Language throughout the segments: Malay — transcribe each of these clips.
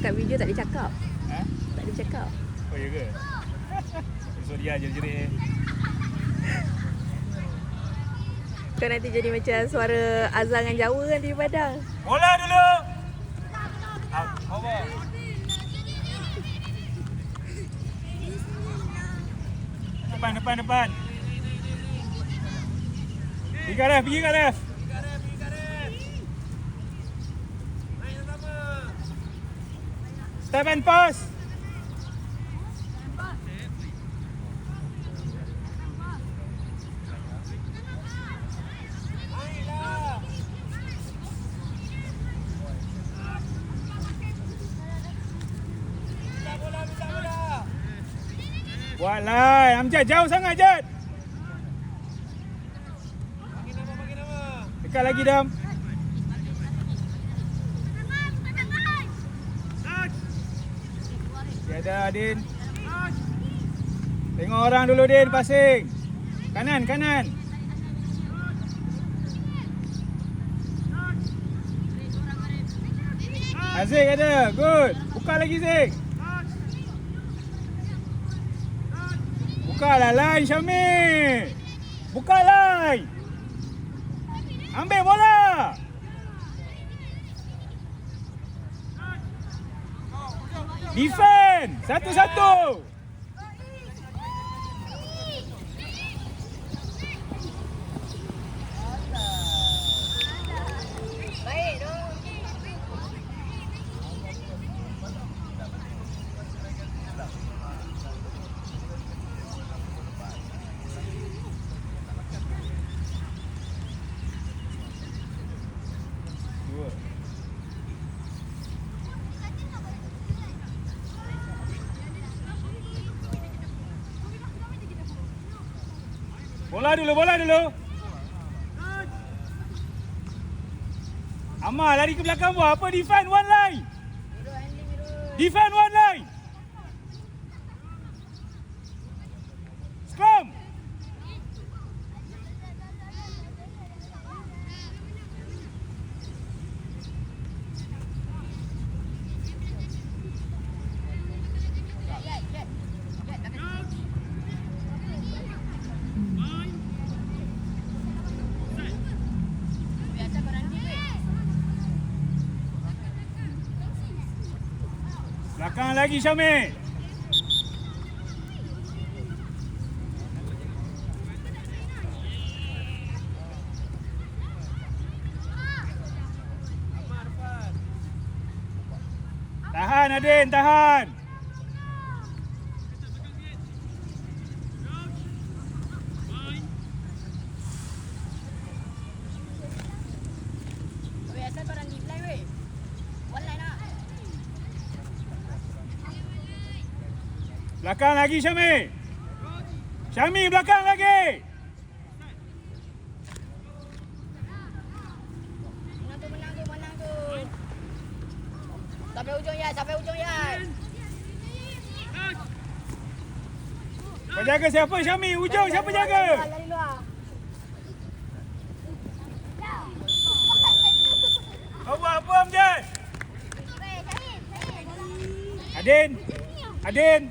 Kat video tak boleh cakap. Tak boleh cakap. Oh ya ke? Sorry lah jerit-jerit. Kau nanti jadi macam suara azan dengan Jawa kan di Padang. Bola dulu. Over. Depan. Pergi kat ref. Step and pass. Buat line. Amjad jauh sangat, Jad. Dekat lagi, Dam. Tiada, Din. Tengok orang dulu, Din. Passing. Kanan. Aziz ada. Good. Buka lagi, Zik. Bukalah line, Syamil. Buka line. Ambil bola. Defend. Satu-satu. Bola dulu. Amal lari ke belakang buat apa? Defend one line. Scrum. Belakang lagi, Syamil. Tahan, Adin, tahan. Belakang lagi, Syamil. Belakang lagi. Menang tu. Sampai ujung ya. Kau jaga siapa, Syamil? Ujung siapa jaga? Lari luar. Kau buat apa, Amjad? Adin. Adam.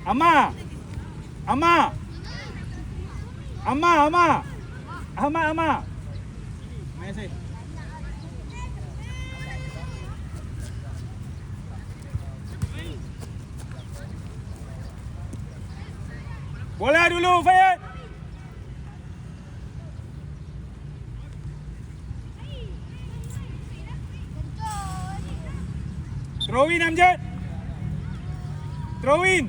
Ama. Main sini. Bola dulu, Fayad. Throw in Amjad. Throw in.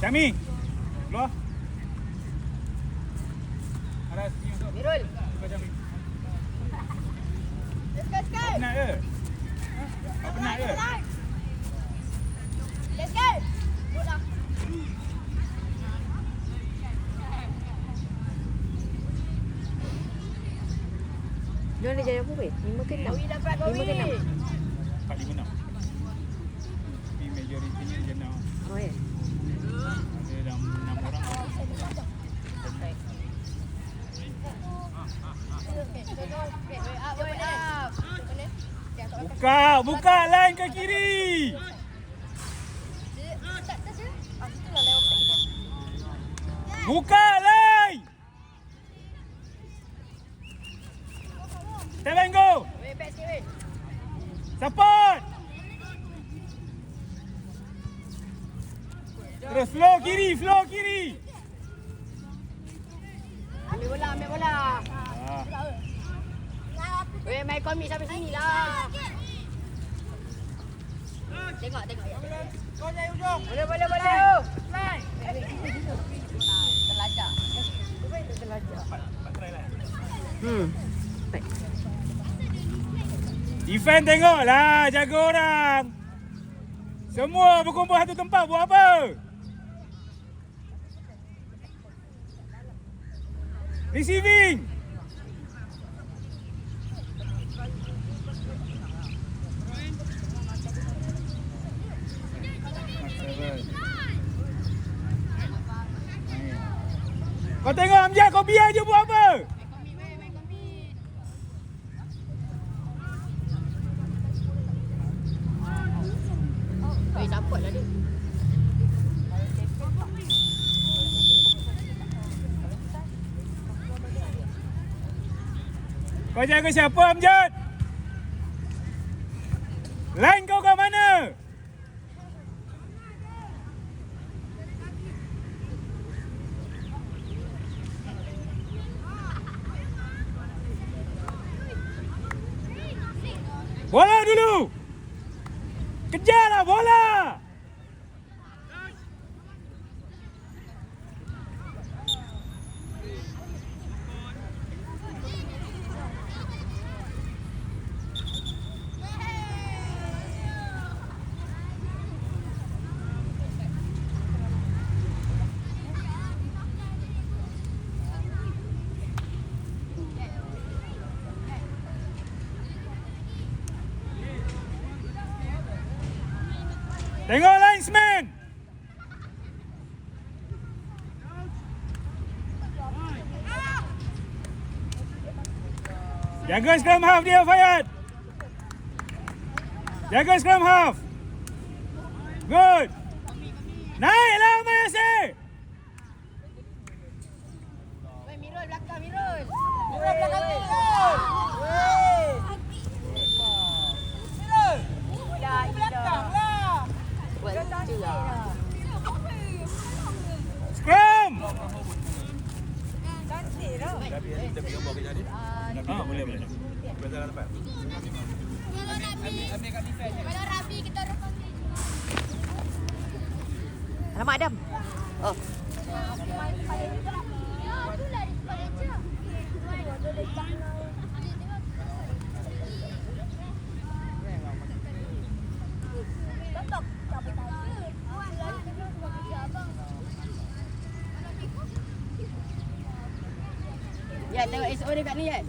Syami. Keluar. Aras ni masuk. Mirul. Kau Syami. Let's go, let's go. Penat ke? Kau penat ke? Let's go. Bola. Dia ada jadi apa weh? 5 ke 6? Kowi dapat 5 ke 6? 4-5-6. Tapi majoritinya dia nak. Oh ya. Ada dalam 6 orang. Buka line ke kiri. Buka line. Step and go. Support. Terus flow kiri, flow kiri. Ambil bola, ambil bola. Ah. Weh, main komik sampai sini lah. Tengok ya. Kau dari ujung. Boleh. Terlajak. Baik. Defend tengoklah, jaga orang. Semua berkumpul satu tempat buat apa? Receiving. Kau tengok Amjad, kau biar je buat apa? Weh, support lah dia. Kau jaga siapa Amjad? Line kau kat mana? Bola dulu. Kejarlah bola. Tengok linesman. Jaga scrum half dia, Fayad. Jaga scrum half. Good. Naiklah Mayasir. Weh, Mirul belakang, Mirul. Scrum. Boleh. Alamak Adam. Oh. Ya, tengok SO dia kat ni, Yan.